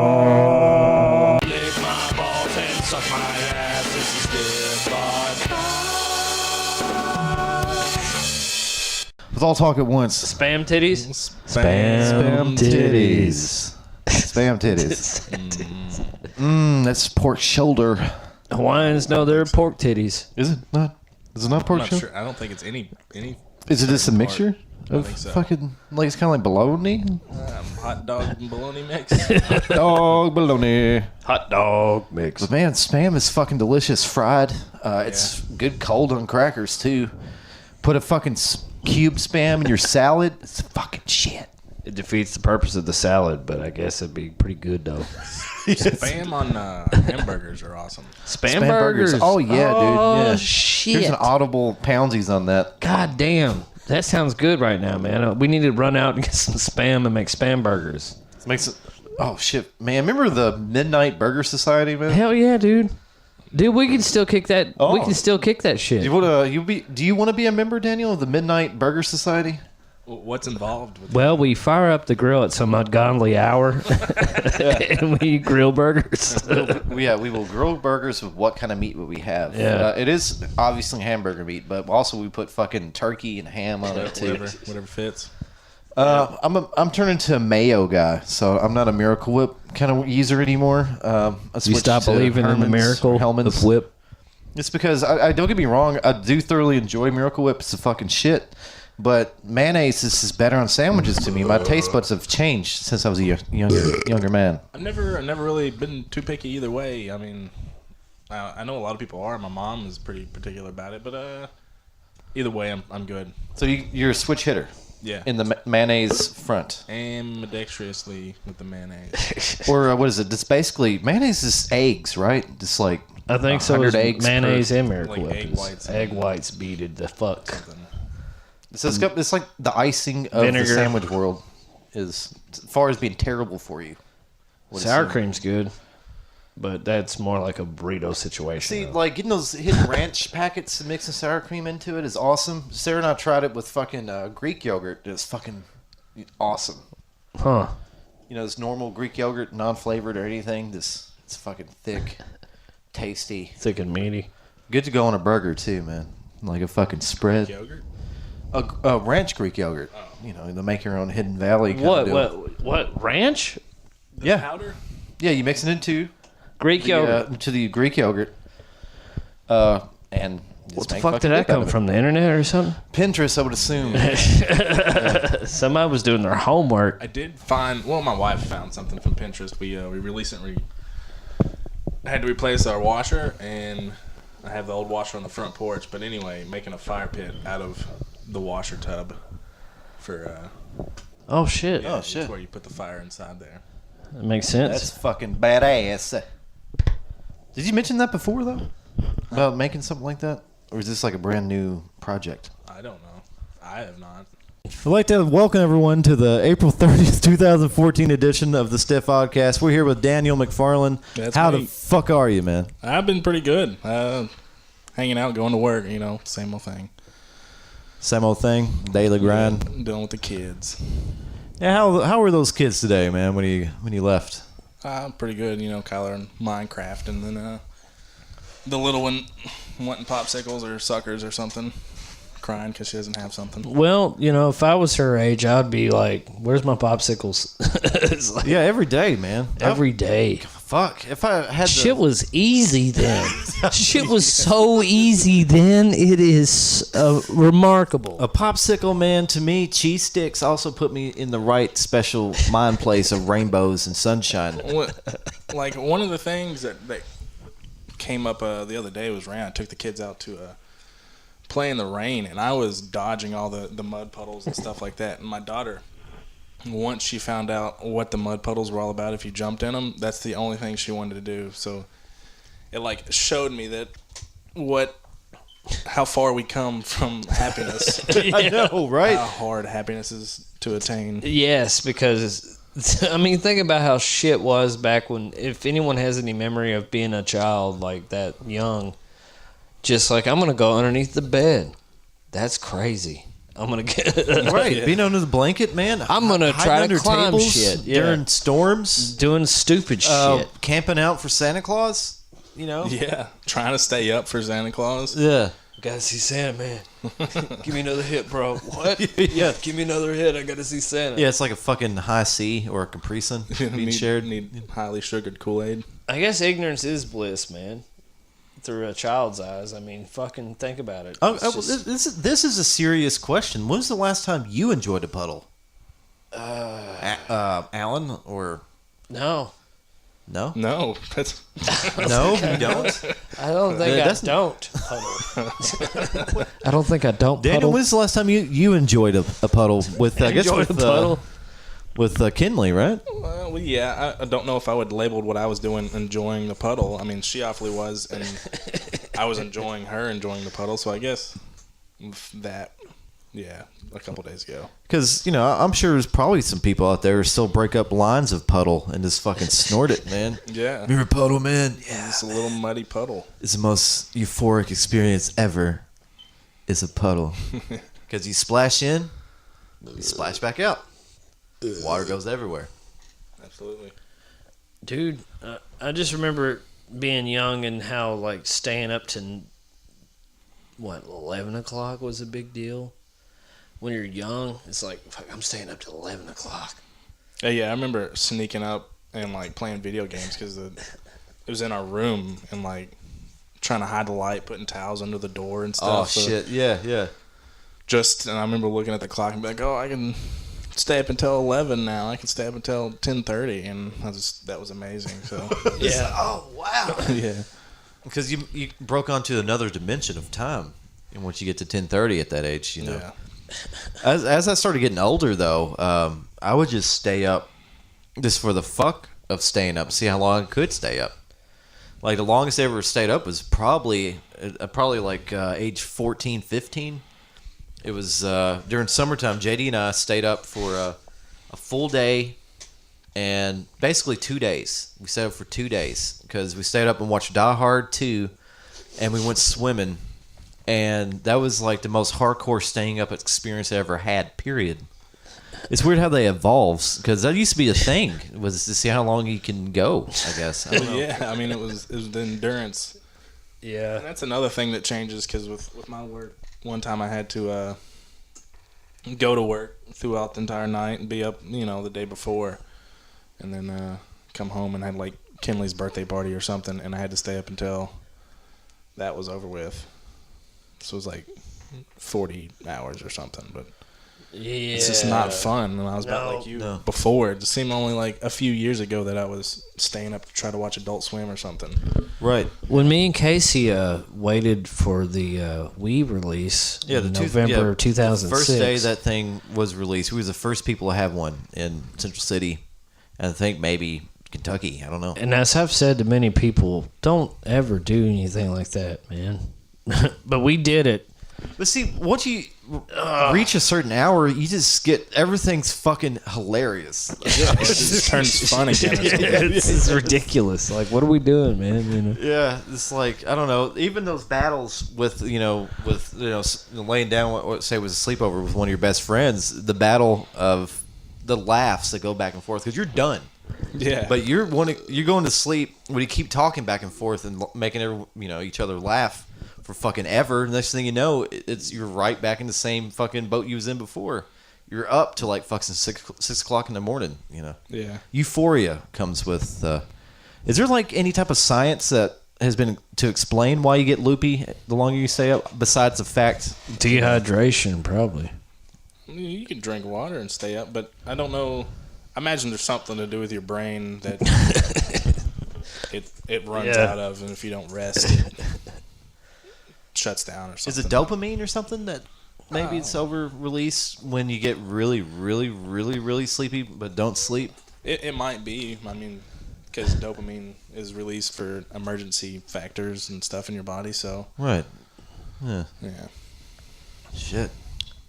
Oh. Lick my balls and suck my ass. This is good podcast. Let's all talk at once. Spam titties? Spam titties. Spam titties. That's pork shoulder. Hawaiians know they're pork titties. Is it not? Is it not pork I'm not shoulder? sure. I don't think it's any. Is it just a mixture I of think so. fucking like it's kind of like bologna? Hot dog and bologna mix. Dog bologna. Hot dog mix. But man, spam is fucking delicious fried. It's good cold on crackers too. Put a fucking cube spam in your salad. It's fucking shit. It defeats the purpose of the salad, but I guess it'd be pretty good though. Spam on hamburgers are awesome. Spam burgers. Oh yeah, dude. Yeah. Shit. Here's an audible poundsies on that. God damn. That sounds good right now, man. We need to run out and get some spam and make spam burgers. Makes it. Oh shit, man! Remember the Midnight Burger Society, man? Hell yeah, dude. Dude, we can still kick that. Oh. We can still kick that shit. Do you want to be a member, Daniel, of the Midnight Burger Society? What's involved with Well, we fire up the grill at some ungodly hour, and we grill burgers. We will grill burgers with what kind of meat would we have? Yeah. It is obviously hamburger meat, but also we put fucking turkey and ham on it too. whatever fits? I'm turning to a mayo guy, so I'm not a Miracle Whip kind of user anymore. I You switched stop to believing in the Herman's miracle or Hellman's. of whip. It's because I don't get me wrong, I do thoroughly enjoy Miracle Whip. It's a fucking shit. But mayonnaise is better on sandwiches to me. My taste buds have changed since I was a younger man. I've never really been too picky either way. I mean, I know a lot of people are. My mom is pretty particular about it, but either way, I'm good. So you're a switch hitter. Yeah. In the mayonnaise front. Ambidextrously with the mayonnaise. Or what is it? It's basically mayonnaise is eggs, right? Just like I think so. 100 Is eggs mayonnaise per- and Miracle like Whip. egg is whites. Egg whites beated the fuck. So it's like the icing of Vinegar. the sandwich world is as far as being terrible for you. Sour cream's good, but that's more like a burrito situation. See, though. like getting those hidden ranch packets and mixing sour cream into it is awesome. Sarah and I tried it with fucking Greek yogurt. It's fucking awesome. Huh? You know, this normal Greek yogurt, non-flavored or anything. It's fucking thick, tasty. Thick and meaty. Good to go on a burger too, man. Like a fucking spread. Yogurt? A ranch Greek yogurt. You know, the make your own Hidden Valley kind of deal. What? Ranch? Yeah. Powder? Yeah, you mix it into Greek yogurt? to the Greek yogurt. And just What the make fuck fucking did that dip out come of it. from? The internet or something? Pinterest, I would assume. Somebody was doing their homework. I did find. Well, my wife found something from Pinterest. We recently had to replace our washer, and I have the old washer on the front porch. But anyway, making a fire pit out of the washer tub for. Oh shit! Oh, It's shit. where you put the fire inside there. That makes sense. That's fucking badass. Did you mention that before, though? About making something like that? Or is this like a brand new project? I don't know. I have not. I'd like to welcome everyone to the April 30th, 2014 edition of the Stiff Oddcast. We're here with Daniel McFarland. That's How me. the fuck are you, man? I've been pretty good. Hanging out, going to work. You know, same old thing. Same old thing, daily grind. Dealing with the kids. Yeah, how were those kids today, man? When you left? Pretty good. You know, Kyler and Minecraft, and then the little one wanting popsicles or suckers or something, crying because she doesn't have something. Well, you know, if I was her age, I'd be like, "Where's my popsicles?" It's like Yeah, every day, man. every day. Fuck. If I had Shit was easy then. Shit was so easy then. It is remarkable. a popsicle, man, to me, cheese sticks also put me in the right special mind place of rainbows and sunshine. Like one of the things that came up the other day was rain. I took the kids out to play in the rain, and I was dodging all the mud puddles and stuff like that. And my daughter, once she found out what the mud puddles were all about, if you jumped in them, that's the only thing she wanted to do. So it like showed me that how far we come from happiness. I know, right? How hard happiness is to attain. Yes, because I mean, think about how shit was back when. If anyone has any memory of being a child like that young, just like I'm gonna go underneath the bed. That's crazy. I'm gonna get Right, being under the blanket, man. I'm gonna Hiding try to under climb tables shit, yeah. during storms, doing stupid shit. camping out for Santa Claus. You know, Yeah, trying to stay up for Santa Claus. yeah. Gotta see Santa, man. Give me another hit, bro. What? Yeah. Give me another hit. I gotta see Santa. Yeah, it's like a fucking high C or a Capri Sun being shared. Need highly sugared Kool-Aid. I guess ignorance is bliss, man. Through a child's eyes. I mean, fucking think about it. Oh, It's just- this is a serious question. When was the last time you enjoyed a puddle? Alan or no. no? No, that's No, you don't. I don't think Yeah, I that's- don't puddle. I don't think I don't Daniel, puddle. when's the last time you enjoyed a puddle with? I guess Enjoyed with a puddle? with Kinley, right? well, yeah. I don't know if I would label what I was doing enjoying the puddle. I mean, she awfully was, and I was enjoying her enjoying the puddle. So I guess that, yeah, a couple days ago. Because I'm sure there's probably some people out there who still break up lines of puddle and just fucking snort it, man. Yeah, Remember puddle, man? Yeah, it's a little muddy puddle. it's the most euphoric experience ever. Is a puddle because you splash in, you splash back out. Water goes everywhere. Absolutely. Dude, I just remember being young and how, like, staying up to, 11 o'clock was a big deal. When you're young, it's like, fuck, I'm staying up till 11 o'clock. Yeah, I remember sneaking up and, like, playing video games because it was in our room and, like, trying to hide the light, putting towels under the door and stuff. Oh, shit. Yeah. And I remember looking at the clock and be like, oh, I can stay up until 11 now. I can stay up until 10:30, and that was amazing. So Yeah. Oh, wow. yeah, Because you broke onto another dimension of time. And once you get to 10:30 at that age, yeah, As I started getting older, though, I would just stay up just for the fuck of staying up, see how long I could stay up. Like, the longest I ever stayed up was probably like age 14, 15. It was during summertime. JD and I stayed up for a full day and basically 2 days. We stayed up for 2 days because we stayed up and watched Die Hard 2, and we went swimming. And that was like the most hardcore staying up experience I ever had, period. It's weird how they evolve, because that used to be a thing, was to see how long you can go, I guess. I don't know. yeah. I mean, it was the endurance. Yeah. And that's another thing that changes because with my work, one time I had to go to work throughout the entire night and be up, the day before, and then come home and had like Kinley's birthday party or something, and I had to stay up until that was over with. So it was like 40 hours or something, but Yeah. it's just not fun. And I was about No. like you No. before. It just seemed only like a few years ago that I was staying up to try to watch Adult Swim or something. Right. When me and Casey waited for the Wii release in November 2006. The first day that thing was released, we was the first people to have one in Central City. And I think maybe Kentucky. I don't know. And as I've said to many people, don't ever do anything like that, man. But we did it. But see, once you reach a certain hour, you just get everything's fucking hilarious. It just turns fun again. Or something. It's ridiculous. Like, what are we doing, man? Yeah, it's like, I don't know. Even those battles with laying down what say was a sleepover with one of your best friends. The battle of the laughs that go back and forth because you're done. Yeah, But you're going to sleep when you keep talking back and forth and making each other laugh for fucking ever. Next thing you know, you're right back in the same fucking boat you was in before. You're up to like fucking 6 o'clock in the morning. yeah. Euphoria comes with. Is there like any type of science that has been to explain why you get loopy the longer you stay up? Besides the fact, Dehydration, probably. You can drink water and stay up, but I don't know. I imagine there's something to do with your brain that it runs out of, and if you don't rest, it shuts down or something. is it dopamine or something that maybe it's over release when you get really, really, really, really sleepy but don't sleep? It might be. I mean, because dopamine is released for emergency factors and stuff in your body. So Right. Yeah. yeah. Shit.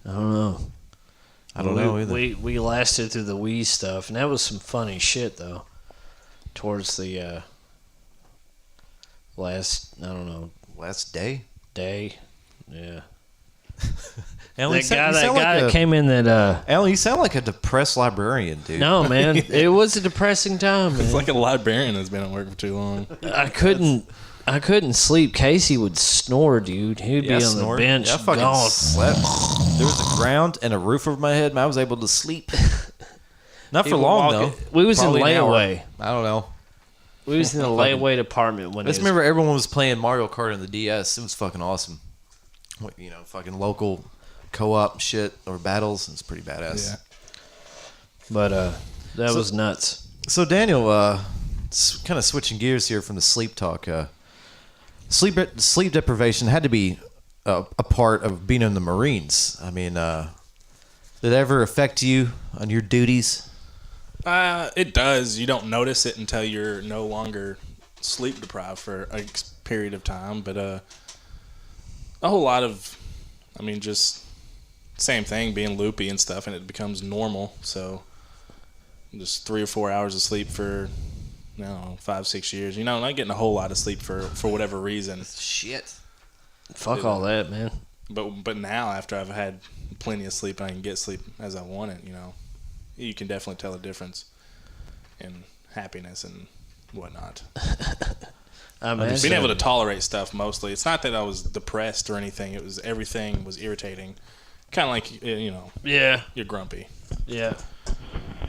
I don't know. I don't know either. We lasted through the Wii stuff, and that was some funny shit, though. Towards the Last day. day. Yeah. Alan, That guy that came in that. Alan, you sound like a depressed librarian, dude. No, man, it was a depressing time. Man. It's like a librarian that's been at work for too long. I couldn't sleep. Casey would snore, dude. He'd be on the bench. I fucking slept. There was a ground and a roof over my head, and I was able to sleep. Not for long, though. We was Probably in an hour. layaway. I don't know. We was in the layaway department when I just remember everyone was playing Mario Kart on the DS. It was fucking awesome. You know, fucking local co-op shit or battles. It's pretty badass. Yeah. But that was nuts. So Daniel, kind of switching gears here from the sleep talk. Sleep deprivation had to be a part of being in the Marines. I mean, did it ever affect you on your duties? It does. You don't notice it until you're no longer sleep deprived for a period of time. But a whole lot of, just same thing, being loopy and stuff, and it becomes normal. So just 3 or 4 hours of sleep for, 5-6 years. Not getting a whole lot of sleep for whatever reason. Shit. Fuck all that, man. But now, after I've had plenty of sleep and I can get sleep as I want it, you can definitely tell a difference in happiness and whatnot. Being able to tolerate stuff mostly. It's not that I was depressed or anything. It was everything was irritating. Kind of like, Yeah. you're grumpy. Yeah.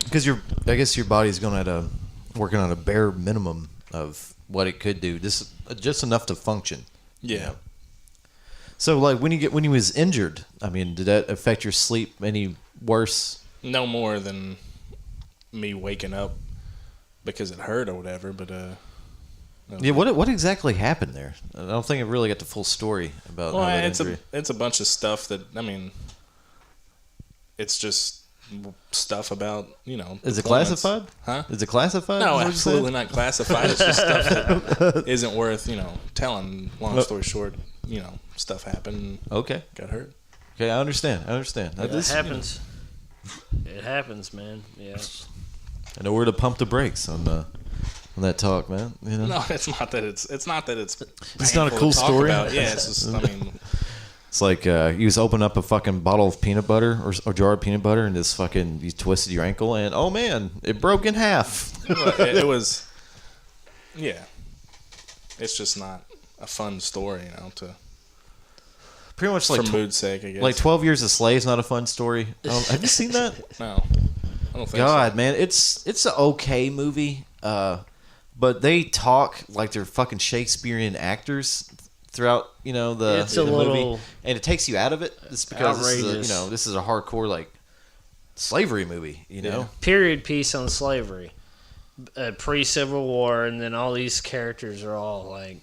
Because I guess your body's going to working on a bare minimum of what it could do, just enough to function. Yeah. So, like, when you was injured, did that affect your sleep any worse? No more than me waking up because it hurt or whatever, but yeah. What exactly happened there? I don't think I really got the full story about how that injury. It's a bunch of stuff that it's just stuff about Is it classified? Huh? Is it classified? No, absolutely not classified. It's just stuff that isn't worth telling. Long story short, stuff happened. Okay. Got hurt. Okay, I understand. It happens. It happens, man. Yeah. I know where to pump the brakes on that talk, man. No, it's not that it's. It's not not a cool story. About. Yeah, it's just. It's like you just open up a fucking bottle of peanut butter or jar of peanut butter and just fucking you twisted your ankle and oh man, it broke in half. It was. Yeah. It's just not a fun story, to. Pretty much like for mood's sake, I guess. Like 12 Years a Slave's not a fun story. Have you seen that? No, I don't think God, so. man, it's an okay movie, but they talk like they're fucking Shakespearean actors throughout, the movie, and it takes you out of it. It's because this is a hardcore like slavery movie, know. Period piece on slavery, pre-Civil War, and then all these characters are all like.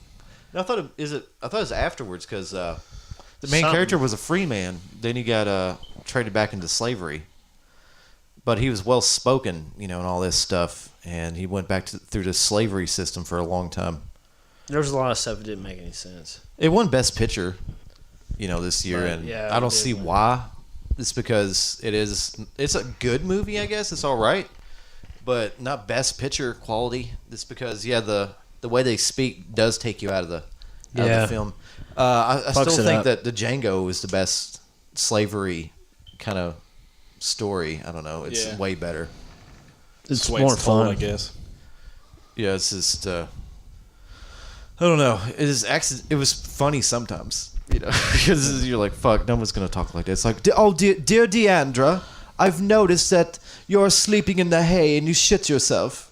I thought it was afterwards because. The main character was a free man. Then he got traded back into slavery. But he was well spoken, and all this stuff. And he went back through the slavery system for a long time. There was a lot of stuff that didn't make any sense. It won Best Picture, this year, and I don't see why. It's because it's a good movie, I guess. It's all right, but not Best Picture quality. It's because the way they speak does take you out of the film. I still think that the Django is the best slavery kind of story. I don't know. It's way better. It's more fun, I guess. Yeah, it's just. I don't know. It was funny sometimes, because you're like, fuck, no one's gonna talk like this. Like, oh, dear Deandra, I've noticed that you're sleeping in the hay and you shit yourself.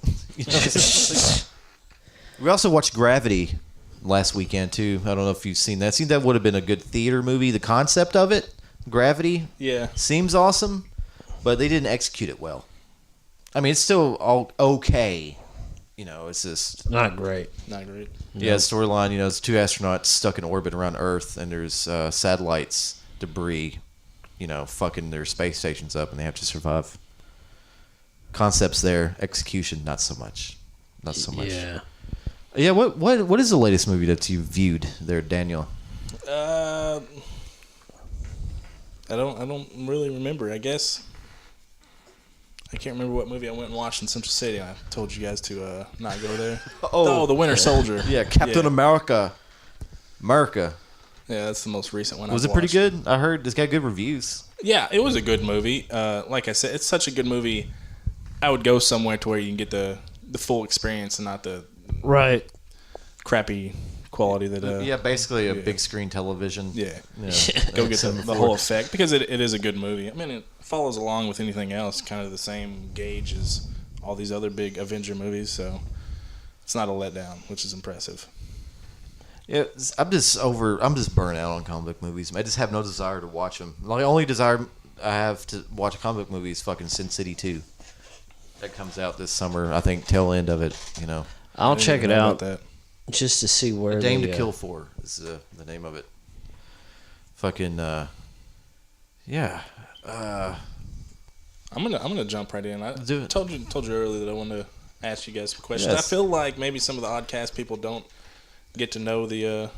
We also watched Gravity last weekend too. I don't know if you've seen that. I think that would have been a good theater movie. The concept of it, Gravity, seems awesome, but they didn't execute it well. It's still all okay. It's just not great. Not great. Yeah, storyline. It's 2 astronauts stuck in orbit around Earth, and there's satellites, debris, fucking their space stations up, and they have to survive. Concepts there, execution not so much. Not so much. Yeah. Yeah, what is the latest movie that you viewed there, Daniel? I don't really remember. I guess I can't remember what movie I went and watched in Central City. I told you guys to not go there. Oh, The Winter Soldier. Yeah, Captain America. Yeah, that's the most recent one. Was I've it pretty watched. good? I heard it's got good reviews. Yeah, it was a good movie. Like I said, it's such a good movie. I would go somewhere to where you can get the full experience and not the Right. crappy quality that. Yeah, basically a big screen television. Yeah. You know, Go get the 74. whole effect because it is a good movie. I mean, it follows along with anything else, kind of the same gauge as all these other big Avenger movies. So it's not a letdown, which is impressive. Yeah, I'm just burnt out on comic book movies. I just have no desire to watch them. The only desire I have to watch a comic book movie is fucking Sin City 2. That comes out this summer. I think tail end of it. You know, I'll check it out That. just to see where A Dame to Kill For is the name of it. Fucking yeah. I'm gonna jump right in. I Do it. told you earlier that I wanted to ask you guys some questions. Yes. I feel like maybe some of the Oddcast people don't get to know the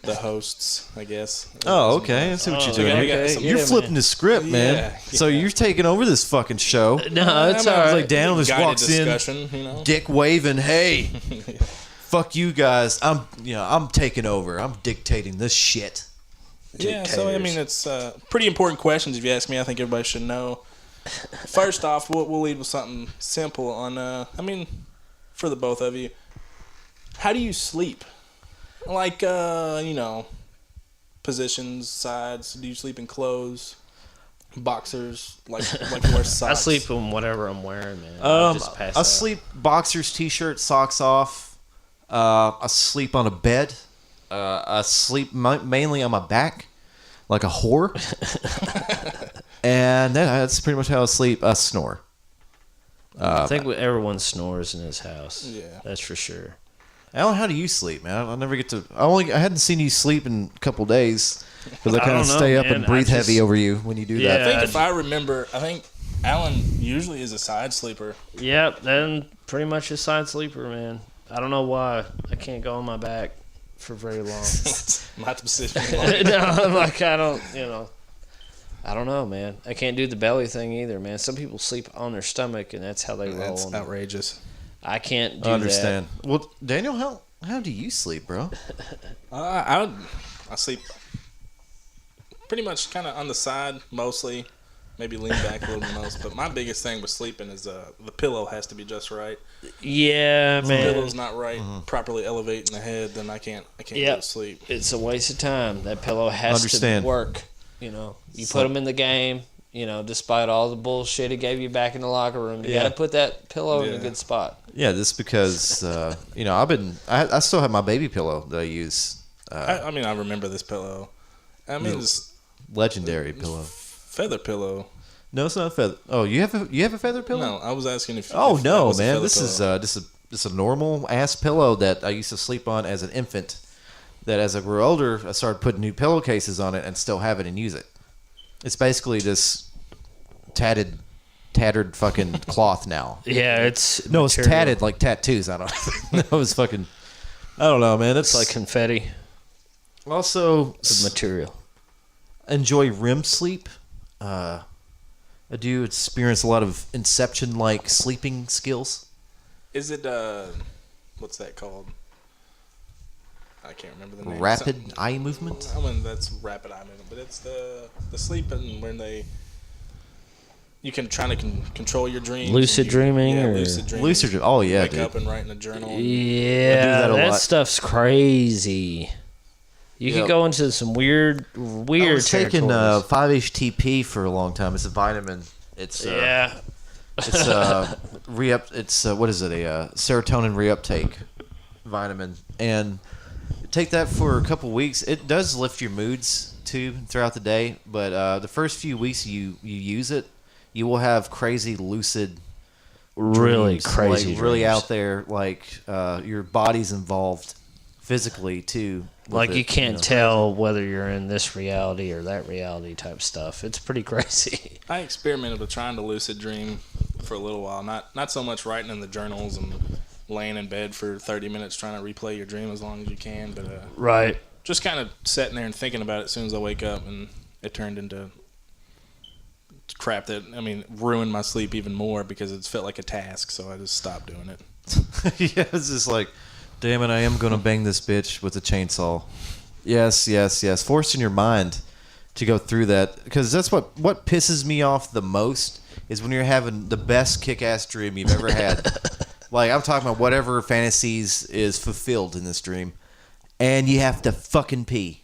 hosts, I guess. Oh, okay. I see what you're doing. we here. got some- You're yeah, flipping man. the script, man. Yeah, So you're taking over this fucking show. No, it's I all mean, right. Like Daniel just guided walks in, discussion, you know? dick waving. Hey, fuck you guys. I'm taking over. I'm dictating this shit. Yeah, so I mean, it's pretty important questions if you ask me. I think everybody should know. First off, we'll lead with something simple. I mean, for the both of you, how do you sleep? Like, positions, sides. Do you sleep in clothes, boxers, like wear socks? I sleep in whatever I'm wearing, man. I just pass I out. sleep boxers, t-shirt, socks off. I sleep on a bed. I sleep mainly on my back, like a whore. And that's pretty much how I sleep. I snore. I think everyone snores in his house. Yeah. That's for sure. Alan, how do you sleep, man? I never get to. I hadn't seen you sleep in a couple days because I I kind of don't know, stay up man. and breathe I just- heavy over you when you do Yeah. that. I think if I remember, I think Alan usually is a side sleeper. Yep, then pretty much a side sleeper, man. I don't know why I can't go on my back for very long. Not the position. No, like I don't know, man. I can't do the belly thing either, man. Some people sleep on their stomach, and that's how they roll. That's outrageous. I can't do I understand. Well, Daniel, how do you sleep, bro? I sleep pretty much kind of on the side mostly, maybe lean back a little bit most. But my biggest thing with sleeping is the pillow has to be just right. that. Yeah, If the man. pillow's not right, properly elevating the head, then I can't go to sleep. It's a waste of time. That pillow has Understand. to work. You put him in the game. Despite all the bullshit he gave you back in the locker room, you got to put that pillow in a Yeah. good spot. Yeah, this because I still have my baby pillow that I use. I mean, I remember this pillow. I mean, it's Legendary pillow. feather pillow. No, it's not a feather. Oh, you have a feather pillow? No, I was asking if. Oh if that no, was a man! feather This pillow. is just a normal ass pillow that I used to sleep on as an infant. That as I grew older, I started putting new pillowcases on it and still have it and use it. It's basically this tattered fucking cloth now. Yeah, it's No, it's material. tatted like tattoos. I don't. No, it's fucking. I don't know, man. It's It's like confetti. also It's material. enjoy REM sleep. I do experience a lot of Inception-like sleeping skills. Is it what's that called? I can't remember the name. Rapid eye movement. I mean, that's rapid eye movement, but it's the sleeping when you can try to control your dreams. Lucid and dreaming Yeah, or- lucid dreaming. Lucid dream. Oh yeah, Wake dude. up and write in a journal. Yeah, that a that lot. stuff's crazy. You Yep. could go into some weird I was taking territories. 5-HTP for a long time. It's a vitamin. It's Yeah, it's re-up. It's what is it? A serotonin reuptake vitamin, and take that for a couple weeks. It does lift your moods too throughout the day, but the first few weeks you use it, you will have crazy lucid, really dreams, crazy. like, really dreams. out there. Like your body's involved physically too. with Like it, you can't know. tell whether you're in this reality or that reality type stuff. It's pretty crazy. I experimented with trying to lucid dream for a little while. Not so much writing in the journals and laying in bed for 30 minutes trying to replay your dream as long as you can, but Right. just kind of sitting there and thinking about it as soon as I wake up, and it turned into crap that, ruined my sleep even more because it felt like a task, so I just stopped doing it. Yeah, it's just like, damn it, I am gonna bang this bitch with a chainsaw. Yes. Forcing your mind to go through that, because that's what pisses me off the most is when you're having the best kick-ass dream you've ever had. Like, I'm talking about whatever fantasies is fulfilled in this dream, and you have to fucking pee.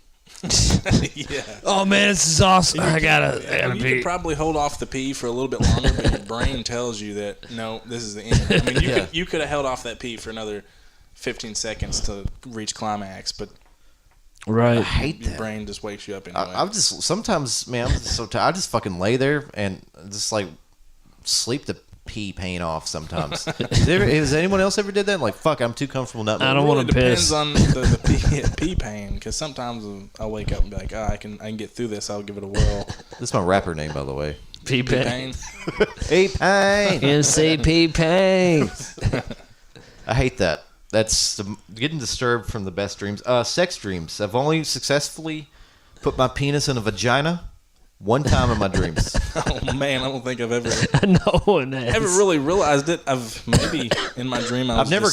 Yeah. Oh man, this is awesome. I gotta You pee. could probably hold off the pee for a little bit longer, but your brain tells you that no, this is the end. I mean, you could have held off that pee for another 15 seconds to reach climax, but Right. I hate your that. brain just wakes you up anyway. I'm just sometimes, man, I'm just so tired. I just fucking lay there and just like sleep the pee pain off sometimes. Has anyone else ever did that? Like, fuck, I'm too comfortable not. I don't want to piss. Depends on the pee pain, because sometimes I'll wake up and be like, I can get through this. I'll give it a whirl. This is my rapper name, by the way. Pee Pee pain. pain. Pee pain. NCP pain. I hate that. That's getting disturbed from the best dreams. Sex dreams. I've only successfully put my penis in a vagina one time in my dreams. Oh man, I don't think I've ever No one has. ever really realized it. I've maybe in my dream I've never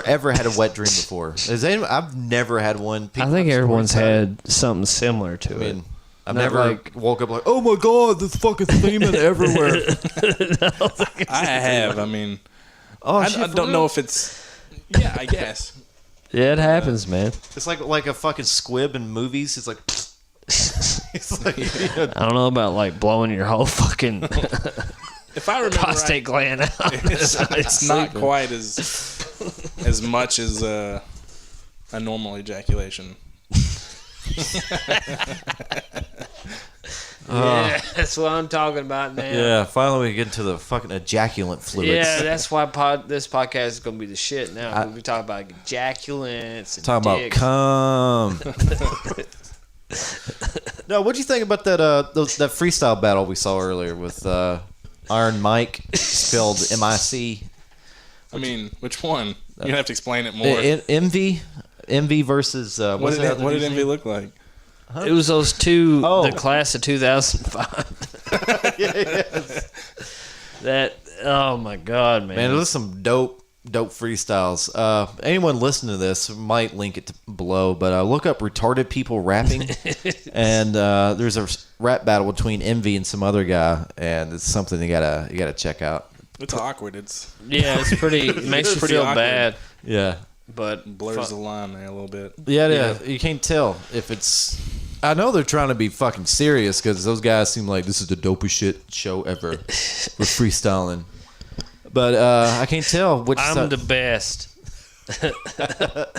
ever had a wet dream before. I've never had one. I think everyone's had something similar to I mean, it. I've Not never like- woke up like, oh my god, there's fucking semen everywhere. I have. I mean, Oh, I shit, for don't real? know if it's. Yeah, I guess. Yeah, it happens, man. It's like a fucking squib in movies. It's like, it's like I don't know about like blowing your whole fucking If I remember prostate gland out. right, it's not quite as much as a normal ejaculation. Yeah, that's what I'm talking about now. yeah. Finally, we get into the fucking ejaculant fluids. Yeah, that's why this podcast is gonna be the shit now. We talk about ejaculants and Talking about dicks. cum. No, what'd you think about that that freestyle battle we saw earlier with Iron Mike, spelled MIC? I mean, which one? You have to explain it more. Envy versus What did Envy look like? It was those two, Oh. the class of 2005. That, oh my god, man. Man, there's some dope freestyles. Anyone listening to this might link it below, but look up retarded people rapping, and there's a rap battle between Envy and some other guy, and it's something you gotta check out. It's awkward. It's Yeah, it's pretty. It makes you pretty feel awkward. bad, Yeah, but blurs the line there a little bit. yeah. You can't tell if it's. I know they're trying to be fucking serious because those guys seem like this is the dopest shit show ever with freestyling. But I can't tell which. I'm side- the best.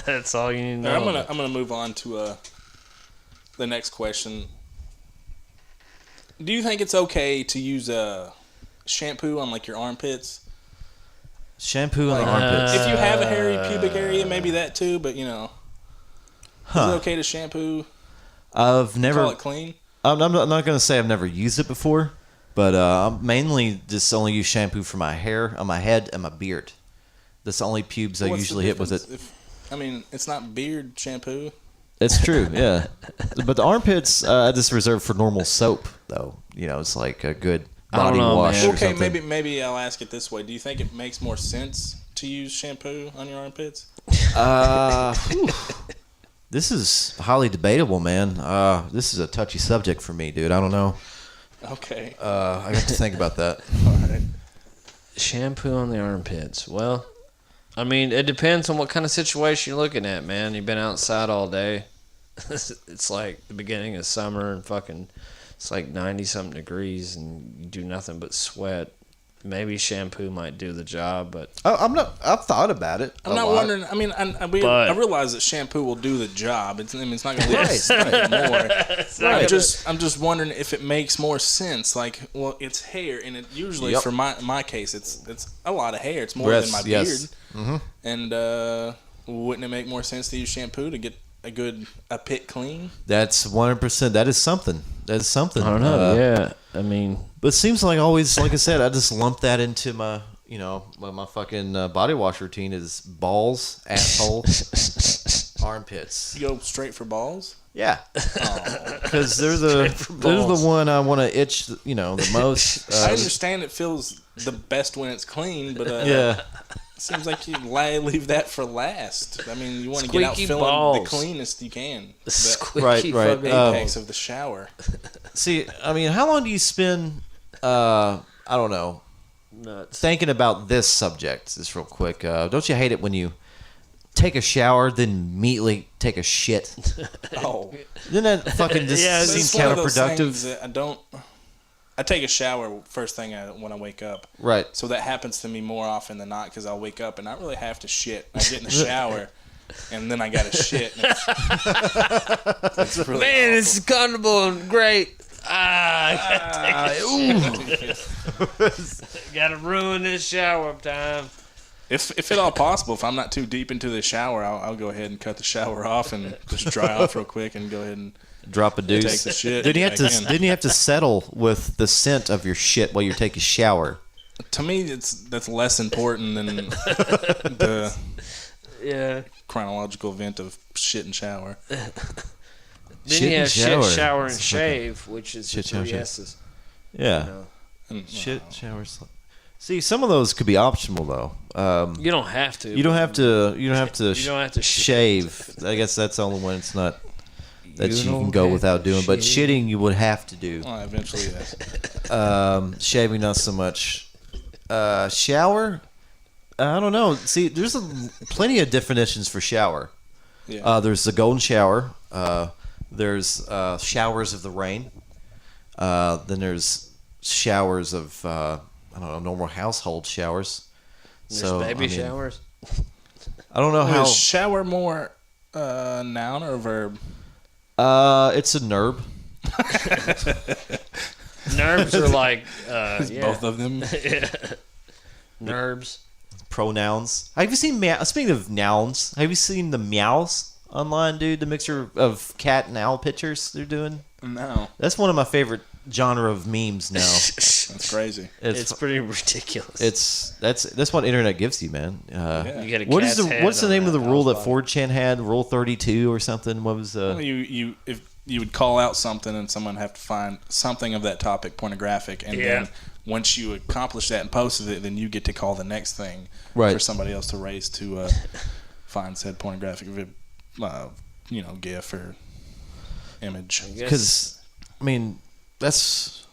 That's all you need to All know. right, I'm gonna move on to the next question. Do you think it's okay to use shampoo on like your armpits? shampoo on the armpits. If you have a hairy pubic area, maybe that too. But you know, is it okay to shampoo? I've never. Call it clean. I'm not going to say I've never used it before, but I mainly just only use shampoo for my hair, on my head, and my beard. That's the only pubes I What's the usually hit with it. difference? I mean, it's not beard shampoo. It's true, yeah. But the armpits, I just reserve for normal soap, though. You know, it's like a good I don't body know, wash man. or Okay, something. maybe I'll ask it this way. Do you think it makes more sense to use shampoo on your armpits? Whew. This is highly debatable, man. This is a touchy subject for me, dude. I don't know. Okay. I got to think about that. All right. Shampoo on the armpits. Well, I mean, it depends on what kind of situation you're looking at, man. You've been outside all day. It's like the beginning of summer and fucking, it's like 90-something degrees and you do nothing but sweat. Maybe shampoo might do the job, but I've thought about it. I'm not wondering. I mean, I realize that shampoo will do the job. It's not going to do more. I'm just wondering if it makes more sense. Like, well, it's hair, and it usually Yep. for my case, it's a lot of hair. It's more than my beard. Mm-hmm. And wouldn't it make more sense to use shampoo to get a pit clean? That's 100%. That is something. That is something. I don't know. Yeah, I mean, But it seems like always, like I said, I just lump that into my, my fucking body wash routine is balls, asshole, armpits. You go straight for balls. Yeah, because they're the one I want to itch, the most. I understand it feels the best when it's clean, but Yeah, Seems like you leave that for last. I mean, you want to get out Squeaky feeling balls. the cleanest you can. The Squeaky Right. fucking- apex of the shower. See, I mean, how long do you spend? I don't know. Nuts. Thinking about this subject, just real quick. Don't you hate it when you take a shower, then immediately take a shit? Oh, Then that fucking just Yeah, seems it's one of those counterproductive. things that I take a shower first thing when I wake up. Right. So that happens to me more often than not because I'll wake up and not really have to shit. I get in the shower and then I got to shit. And it's really Man, awful. it's comfortable and great. Gotta ruin this shower time. If at all possible, if I'm not too deep into the shower, I'll go ahead and cut the shower off and just dry off real quick and go ahead and Drop a deuce. take the shit. Didn't again. you have to settle with the scent of your shit while you take a shower? To me, that's less important than the Yeah. chronological event of shit and shower. Then Shit you and have shower. shit, shower, and It's shave, which is Shit, the shower, three shave. S's. Yeah. You know. And, Shit, shower, See, some of those could be optional though. You don't have to. You don't have to. You don't have to. You don't have to shave. I guess that's the only one. It's not that you don't can go have without to doing. But shave. shitting, you would have to do. well, eventually, yes. Shaving, not so much. Shower. I don't know. See, there's plenty of definitions for shower. Yeah. There's the golden shower. There's showers of the rain. Then there's showers of I don't know, normal household showers. There's So, baby I mean, showers. I don't know how. Is shower more noun or verb? It's a nerb. Nerves are like yeah. Both of them. Nerves. Pronouns. Have you seen speaking of nouns? Have you seen the meows online, dude? The mixture of cat and owl pictures they're doing. No, That's one of my favorite genre of memes now. that's crazy. It's pretty ridiculous. That's what internet gives you, man. Yeah. You get a What's cat's head the on name of the that rule that house 4chan had? Rule 32 or something. What was Well, if you would call out something and someone would have to find something of that topic pornographic, and Yeah. then once you accomplish that and posted it, then you get to call the next thing Right. for somebody else to raise to find said pornographic, GIF or image. I guess. because I mean that's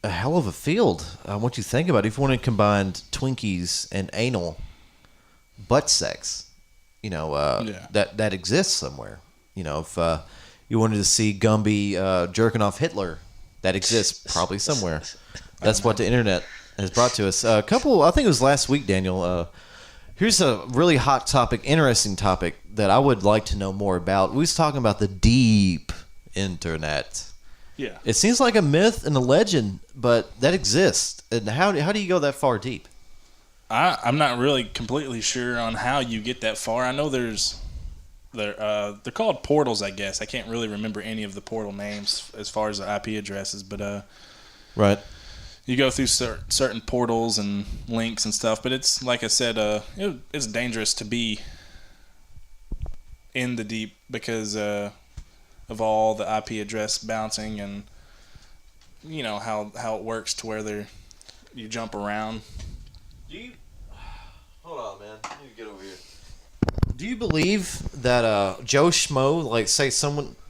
a hell of a field. What you think about it, if you want to combine Twinkies and anal butt sex, Yeah. that exists somewhere. If you wanted to see Gumby jerking off Hitler, that exists probably somewhere. That's what the internet has brought to us. I think it was last week, Daniel. Here's a really hot topic, interesting topic that I would like to know more about. We was talking about the deep internet. Yeah. It seems like a myth and a legend, but that exists. And how do you go that far deep? I'm not really completely sure on how you get that far. I know they're called portals, I guess. I can't really remember any of the portal names as far as the IP addresses, but Right. you go through certain portals and links and stuff. But it's like I said, it's dangerous to be in the deep because of all the IP address bouncing and how it works to where you jump around. Hold on, man. I need to get over here. Do you believe that Joe Schmo, like say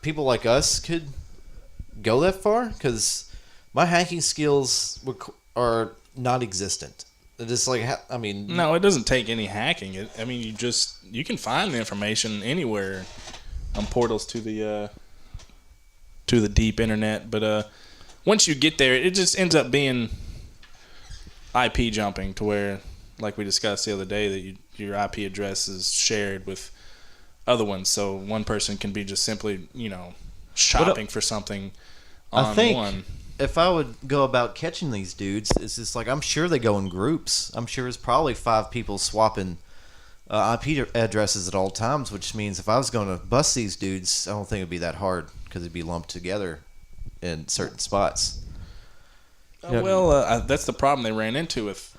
people like us, could go that far? Because my hacking skills are non-existent. It's like No, it doesn't take any hacking. You can find the information anywhere on portals to the deep internet. But once you get there, it just ends up being IP jumping to where, like we discussed the other day, that your IP address is shared with other ones. So one person can be just simply, shopping for something on I think one. if I would go about catching these dudes, it's just like I'm sure they go in groups. I'm sure it's probably 5 people swapping IP addresses at all times, which means if I was going to bust these dudes, I don't think it'd be that hard because it'd be lumped together in certain spots. That's the problem they ran into with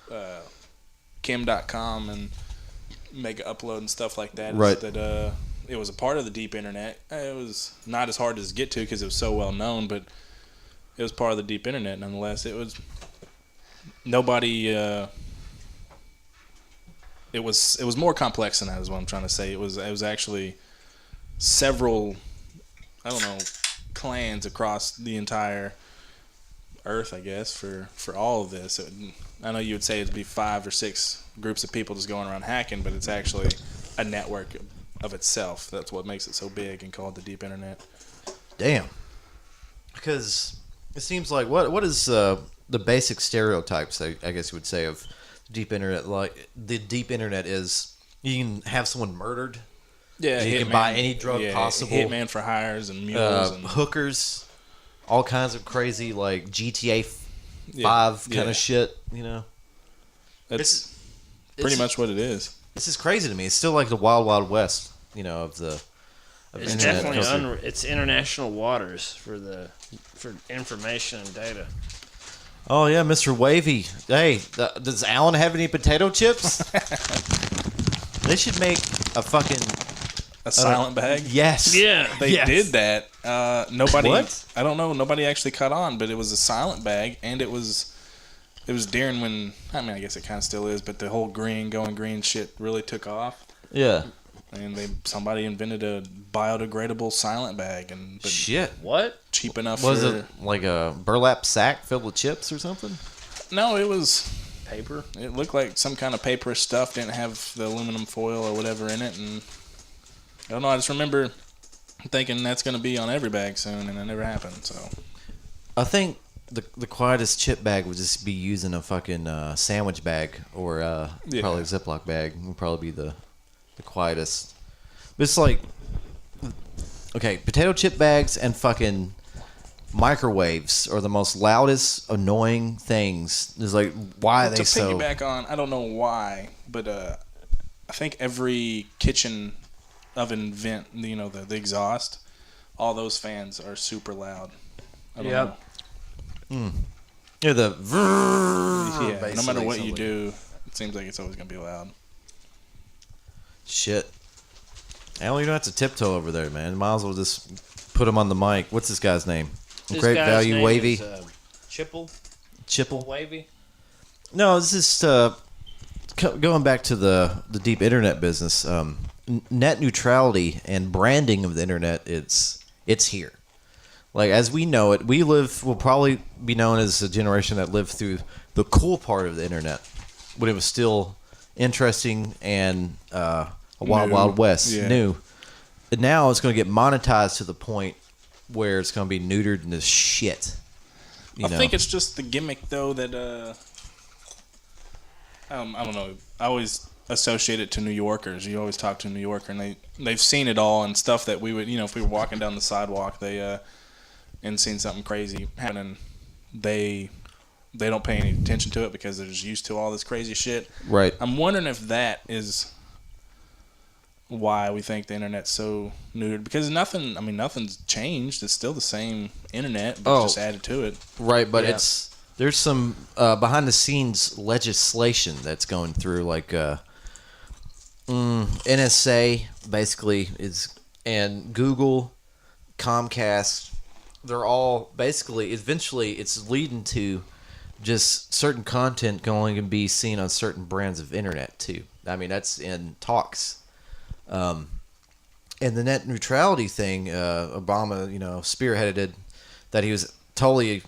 Kim.com and Mega Upload and stuff like that. Right. That it was a part of the deep internet. It was not as hard to get to because it was so well known, but it was part of the deep internet nonetheless. It was nobody it was more complex than that. Is what I'm trying to say. It was actually several, I don't know, clans across the entire Earth, I guess, for all of this. I know you would say it'd be 5 or 6 groups of people just going around hacking, but it's actually a network of itself. That's what makes it so big and called the deep internet. Damn. Because it seems like what is the basic stereotypes, I guess you would say, of deep internet? Like the deep internet is you can have someone murdered. Yeah, you can buy any drug possible. Hitman for hires and mules and hookers, all kinds of crazy like GTA 5 kind of shit. You know, that's pretty much what it is. This is crazy to me. It's still like the wild, wild west. You know, of the. It's definitely it's international waters for information and data. Oh yeah, Mr. Wavy. Hey, does Alan have any potato chips? They should make a fucking silent bag. Yes. Yeah. They did that. Nobody. What? I don't know. Nobody actually caught on, but it was a silent bag, and it was during when I guess it kind of still is, but the whole going green shit really took off. Yeah. And somebody invented a biodegradable silent bag, and shit. What? Cheap enough. Was it like a burlap sack filled with chips or something? No, it was paper. It looked like some kind of paperish stuff. Didn't have the aluminum foil or whatever in it, and I don't know. I just remember thinking that's going to be on every bag soon, and it never happened. So I think the quietest chip bag would just be using a fucking sandwich bag or probably a Ziploc bag. Would probably be the quietest. But it's like, okay, potato chip bags and fucking microwaves are the most loudest, annoying things. It's like, why are they so... To piggyback on, I don't know why, but I think every kitchen oven vent, you know, the exhaust, all those fans are super loud. Yep. Yeah, no matter what you do, it seems like it's always going to be loud. Shit. Alan, you don't have to tiptoe over there, man. Might as well just put him on the mic. What's this guy's name? Great Value Wavy? Chipple? Wavy? No, this is going back to the deep internet business. Net neutrality and branding of the internet, it's here. Like, as we know it, we'll probably be known as a generation that lived through the cool part of the internet when it was still interesting and a wild west, new. And now it's going to get monetized to the point where it's going to be neutered into shit. I think it's just the gimmick, though, that I don't know. I always associate it to New Yorkers. You always talk to a New Yorker, and they've seen it all and stuff that we would, if we were walking down the sidewalk, and seen something crazy happening, they don't pay any attention to it because they're just used to all this crazy shit. Right. I'm wondering if that is why we think the internet's so neutered, because nothing's changed. It's still the same internet, but just added to it. Right, but there's some behind the scenes legislation that's going through, like NSA basically is, and Google, Comcast. They're all basically, eventually it's leading to just certain content can only be seen on certain brands of internet too. I mean, that's in talks. And the net neutrality thing, Obama, spearheaded it, that he was totally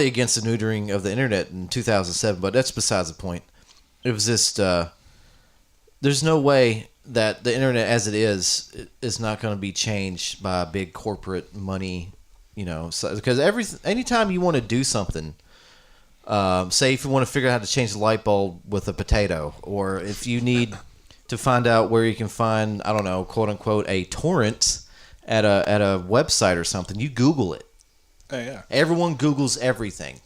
against the neutering of the internet in 2007, but that's besides the point. It was just, there's no way that the internet as it is not going to be changed by big corporate money, because anytime you want to do something, say if you want to figure out how to change the light bulb with a potato, or if you need to find out where you can find, I don't know, quote unquote, a torrent at a website or something, you Google it. Oh yeah. Everyone Googles everything.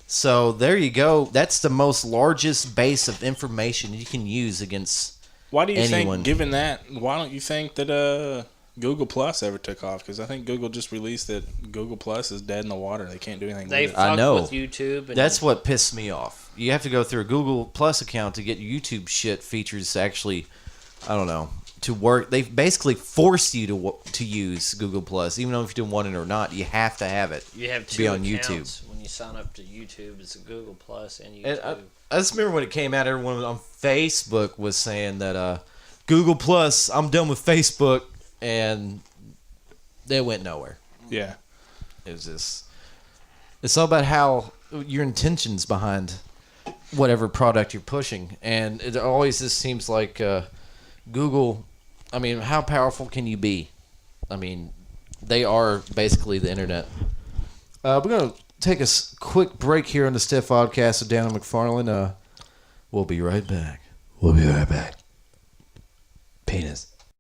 So there you go. That's the most largest base of information you can use against Why do you anyone. think, given that, why don't you think that Google Plus ever took off? Because I think Google just released that Google Plus is dead in the water. They can't do anything They with it. fucked I know. with YouTube. And That's what pissed me off. You have to go through a Google Plus account to get YouTube shit features actually, I don't know, to work. They basically force you to use Google Plus, even though if you don't want it or not, you have to have it. you have to two be on accounts YouTube. when you sign up to YouTube. It's Google Plus and YouTube. And I just remember when it came out, everyone on Facebook was saying that Google Plus, I'm done with Facebook, and they went nowhere. Yeah. It was just, it's all about how your intentions behind whatever product you're pushing, and it always just seems like Google. I mean, how powerful can you be? I mean, they are basically the internet. We're gonna take a quick break here on the Stiff Oddcast with Dan and McFarland. We'll be right back. We'll be right back. Penis.